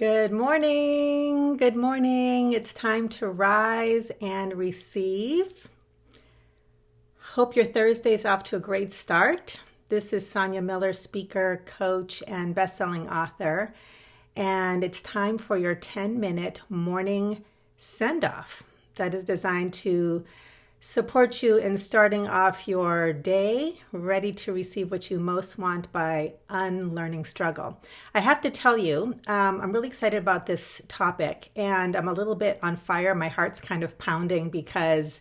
Good morning. Good morning. It's time to rise and receive. Hope your Thursday is off to a great start. This is Sonia Miller, speaker, coach, and best-selling author. And it's time for your 10-minute morning send-off that is designed to support you in starting off your day, ready to receive what you most want by unlearning struggle. I have to tell you, I'm really excited about this topic, and I'm a little bit on fire. My heart's kind of pounding because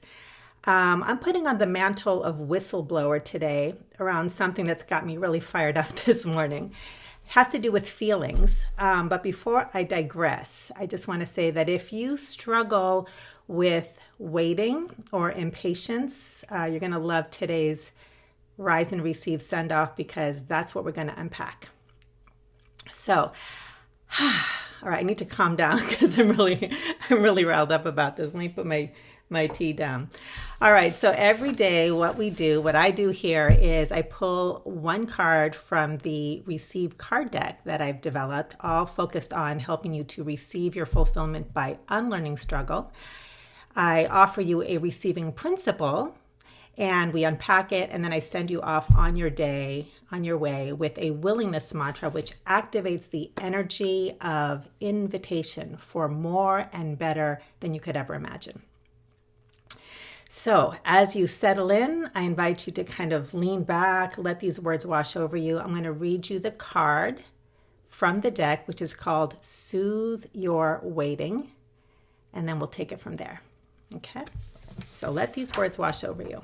I'm putting on the mantle of whistleblower today around something that's got me really fired up this morning. It has to do with feelings. But before I digress, I just want to say that if you struggle with waiting or impatience, you're going to love today's Rise and Receive send-off because that's what we're going to unpack. So, all right, I need to calm down because I'm really riled up about this. Let me put my tea down. All right, so every day what I do here is I pull one card from the Receive card deck that I've developed, all focused on helping you to receive your fulfillment by unlearning struggle. I offer you a receiving principle, and we unpack it, and then I send you off on your day, on your way, with a willingness mantra, which activates the energy of invitation for more and better than you could ever imagine. So as you settle in, I invite you to kind of lean back, let these words wash over you. I'm going to read you the card from the deck, which is called Soothe Your Waiting, and then we'll take it from there. Okay, so let these words wash over you.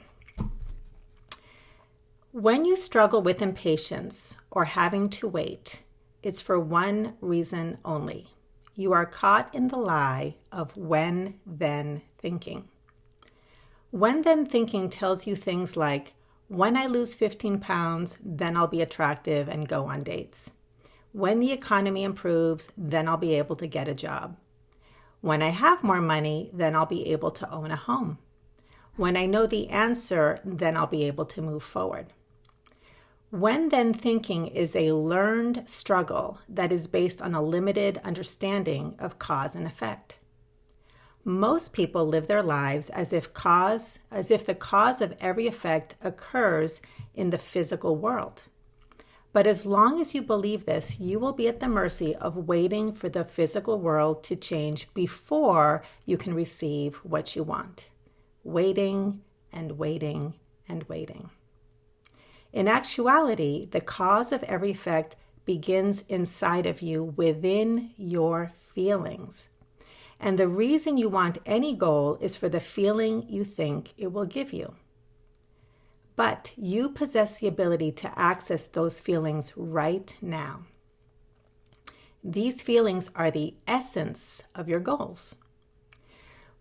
When you struggle with impatience or having to wait, it's for one reason only. You are caught in the lie of when-then thinking. When-then thinking tells you things like, when I lose 15 pounds, then I'll be attractive and go on dates. When the economy improves, then I'll be able to get a job. When I have more money, then I'll be able to own a home. When I know the answer, then I'll be able to move forward. When-then thinking is a learned struggle that is based on a limited understanding of cause and effect. Most people live their lives as if the cause of every effect occurs in the physical world. But as long as you believe this, you will be at the mercy of waiting for the physical world to change before you can receive what you want. Waiting and waiting and waiting. In actuality, the cause of every effect begins inside of you within your feelings. And the reason you want any goal is for the feeling you think it will give you. But you possess the ability to access those feelings right now. These feelings are the essence of your goals.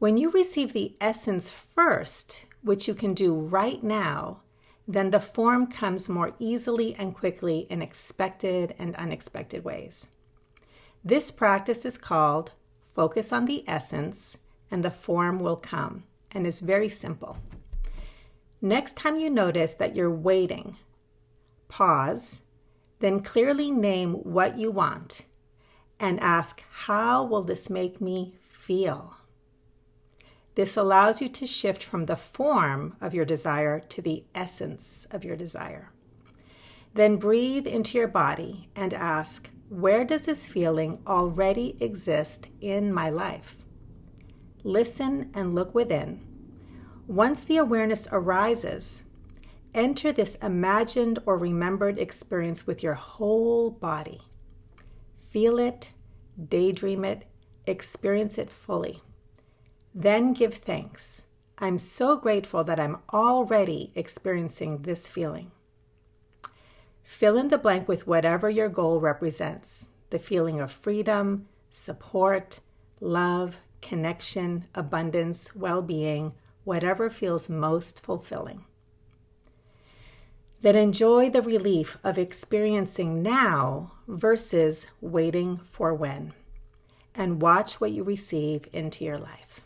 When you receive the essence first, which you can do right now, then the form comes more easily and quickly in expected and unexpected ways. This practice is called focus on the essence, and the form will come, and is very simple. Next time you notice that you're waiting, pause, then clearly name what you want and ask, how will this make me feel? This allows you to shift from the form of your desire to the essence of your desire. Then breathe into your body and ask, where does this feeling already exist in my life? Listen and look within. Once the awareness arises, enter this imagined or remembered experience with your whole body. Feel it, daydream it, experience it fully. Then give thanks. I'm so grateful that I'm already experiencing this feeling. Fill in the blank with whatever your goal represents. The feeling of freedom, support, love, connection, abundance, well-being, whatever feels most fulfilling. Then enjoy the relief of experiencing now versus waiting for when, and watch what you receive into your life.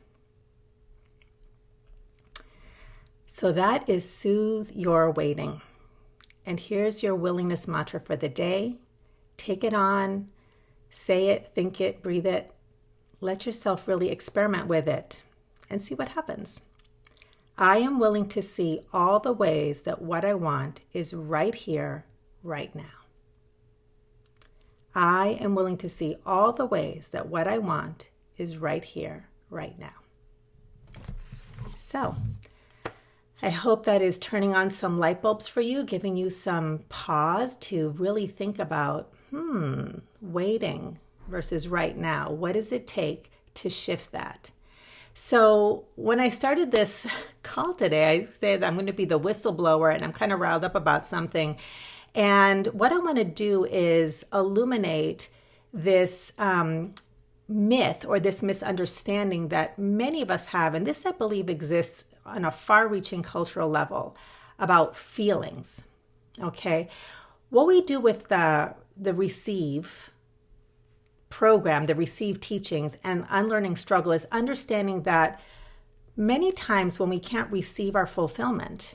So that is Soothe Your Waiting. And here's your willingness mantra for the day. Take it on. Say it, think it, breathe it. Let yourself really experiment with it and see what happens. I am willing to see all the ways that what I want is right here, right now. I am willing to see all the ways that what I want is right here, right now. So, I hope that is turning on some light bulbs for you, giving you some pause to really think about, waiting versus right now. What does it take to shift that? So when I started this call today, I said I'm going to be the whistleblower, and I'm kind of riled up about something. And what I want to do is illuminate this myth or this misunderstanding that many of us have, and this I believe exists on a far-reaching cultural level, about feelings. Okay, what we do with the receive program, the receive teachings and unlearning struggle is understanding that many times when we can't receive our fulfillment,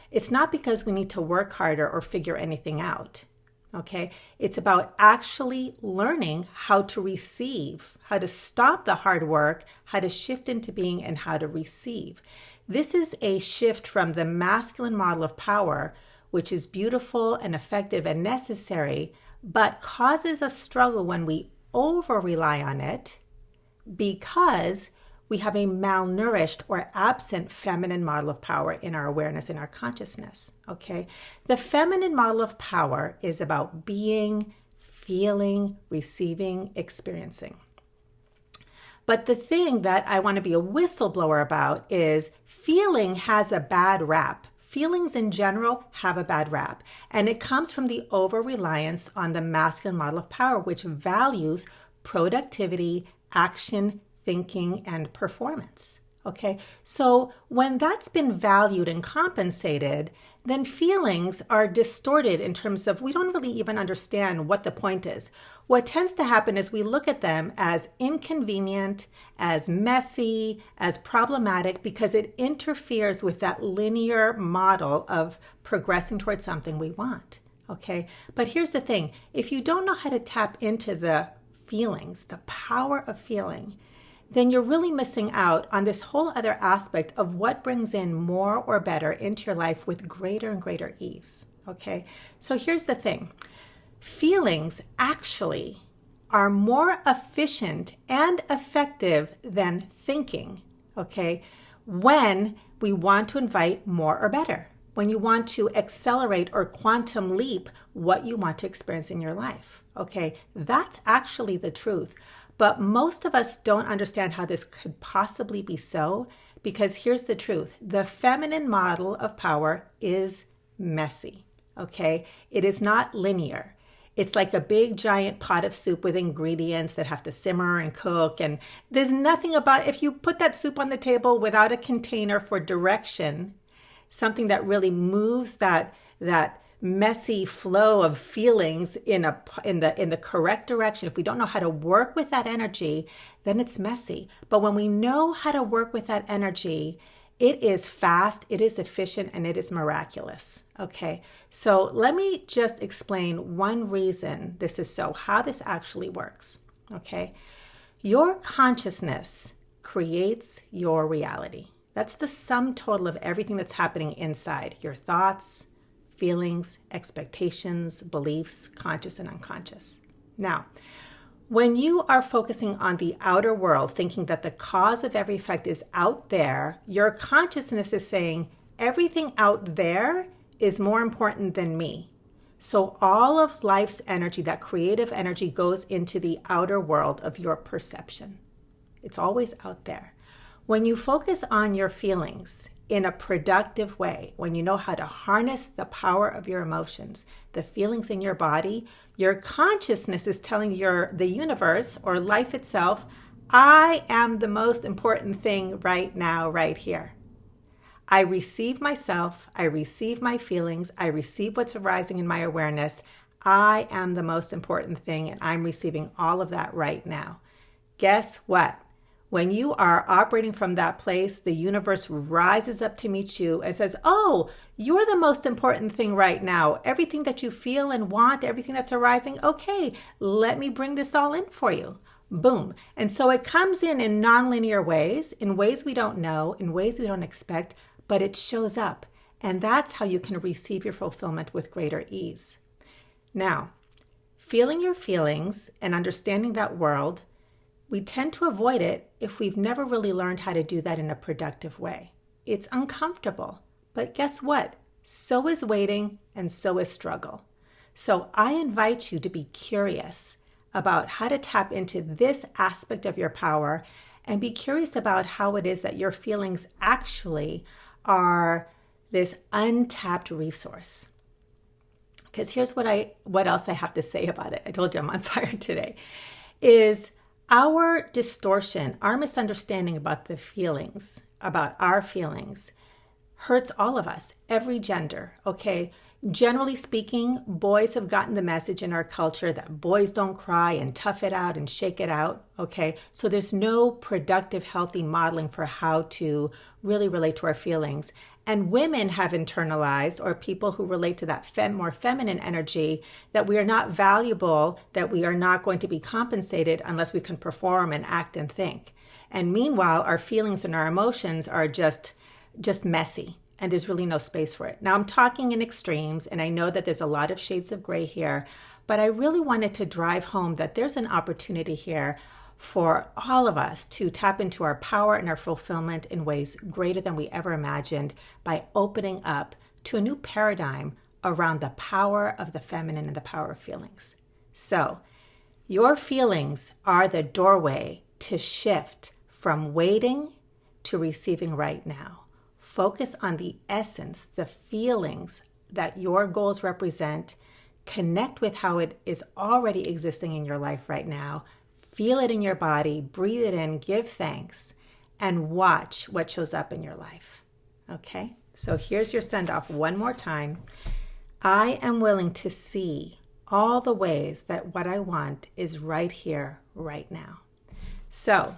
it's not because we need to work harder or figure anything out. Okay, it's about actually learning how to receive, how to stop the hard work, how to shift into being, and how to receive. This is a shift from the masculine model of power, which is beautiful and effective and necessary, but causes a struggle when we over-rely on it because we have a malnourished or absent feminine model of power in our awareness, in our consciousness, okay? The feminine model of power is about being, feeling, receiving, experiencing. But the thing that I want to be a whistleblower about is feeling has a bad rap. Feelings in general have a bad rap, and it comes from the over-reliance on the masculine model of power, which values productivity, action, thinking, and performance. Okay, so when that's been valued and compensated, then feelings are distorted in terms of we don't really even understand what the point is. What tends to happen is we look at them as inconvenient, as messy, as problematic, because it interferes with that linear model of progressing towards something we want. Okay, but here's the thing. If you don't know how to tap into the feelings, the power of feeling, then you're really missing out on this whole other aspect of what brings in more or better into your life with greater and greater ease, okay? So here's the thing. Feelings actually are more efficient and effective than thinking, okay, when we want to invite more or better, when you want to accelerate or quantum leap what you want to experience in your life, okay? That's actually the truth. But most of us don't understand how this could possibly be so, because here's the truth. The feminine model of power is messy, okay? It is not linear. It's like a big giant pot of soup with ingredients that have to simmer and cook. And there's nothing about, if you put that soup on the table without a container for direction, something that really moves that messy flow of feelings in the correct direction. If we don't know how to work with that energy, then it's messy. But when we know how to work with that energy, it is fast, it is efficient, and it is miraculous. Okay, so let me just explain one reason this is so, how this actually works. Okay, your consciousness creates your reality. That's the sum total of everything that's happening inside, your thoughts, feelings, expectations, beliefs, conscious and unconscious. Now, when you are focusing on the outer world, thinking that the cause of every effect is out there, your consciousness is saying everything out there is more important than me. So all of life's energy, that creative energy, goes into the outer world of your perception. It's always out there. When you focus on your feelings in a productive way, when you know how to harness the power of your emotions, the feelings in your body, your consciousness is telling the universe or life itself, I am the most important thing right now, right here. I receive myself, I receive my feelings, I receive what's arising in my awareness. I am the most important thing, and I'm receiving all of that right now. Guess what? When you are operating from that place, the universe rises up to meet you and says, oh, you're the most important thing right now. Everything that you feel and want, everything that's arising, okay, let me bring this all in for you. Boom. And so it comes in nonlinear ways, in ways we don't know, in ways we don't expect, but it shows up. And that's how you can receive your fulfillment with greater ease. Now, feeling your feelings and understanding that world, we tend to avoid it if we've never really learned how to do that in a productive way. It's uncomfortable, but guess what? So is waiting and so is struggle. So I invite you to be curious about how to tap into this aspect of your power and be curious about how it is that your feelings actually are this untapped resource. Because here's what else I have to say about it. I told you I'm on fire today. Is our distortion, our misunderstanding about the feelings, about our feelings, hurts all of us, every gender, okay? Generally speaking, boys have gotten the message in our culture that boys don't cry and tough it out and shake it out, okay? So there's no productive, healthy modeling for how to really relate to our feelings. And women have internalized, or people who relate to that more feminine energy, that we are not valuable, that we are not going to be compensated unless we can perform and act and think. And meanwhile, our feelings and our emotions are just messy, and there's really no space for it. Now, I'm talking in extremes, and I know that there's a lot of shades of gray here, but I really wanted to drive home that there's an opportunity here for all of us to tap into our power and our fulfillment in ways greater than we ever imagined by opening up to a new paradigm around the power of the feminine and the power of feelings. So, your feelings are the doorway to shift from waiting to receiving right now. Focus on the essence, the feelings that your goals represent. Connect with how it is already existing in your life right now. Feel it in your body, breathe it in, give thanks, and watch what shows up in your life. Okay? So here's your send-off one more time. I am willing to see all the ways that what I want is right here, right now. So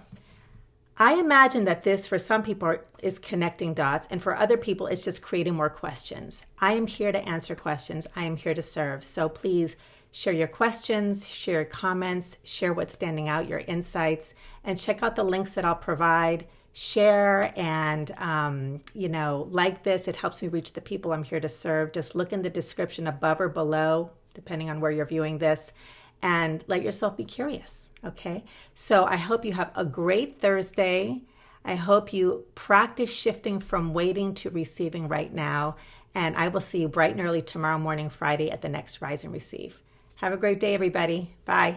I imagine that this, for some people, is connecting dots, and for other people, it's just creating more questions. I am here to answer questions. I am here to serve. So please share your questions, share your comments, share what's standing out, your insights, and check out the links that I'll provide. Share and, like this. It helps me reach the people I'm here to serve. Just look in the description above or below, depending on where you're viewing this, and let yourself be curious, okay? So I hope you have a great Thursday. I hope you practice shifting from waiting to receiving right now, and I will see you bright and early tomorrow morning, Friday, at the next Rise and Receive. Have a great day, everybody. Bye.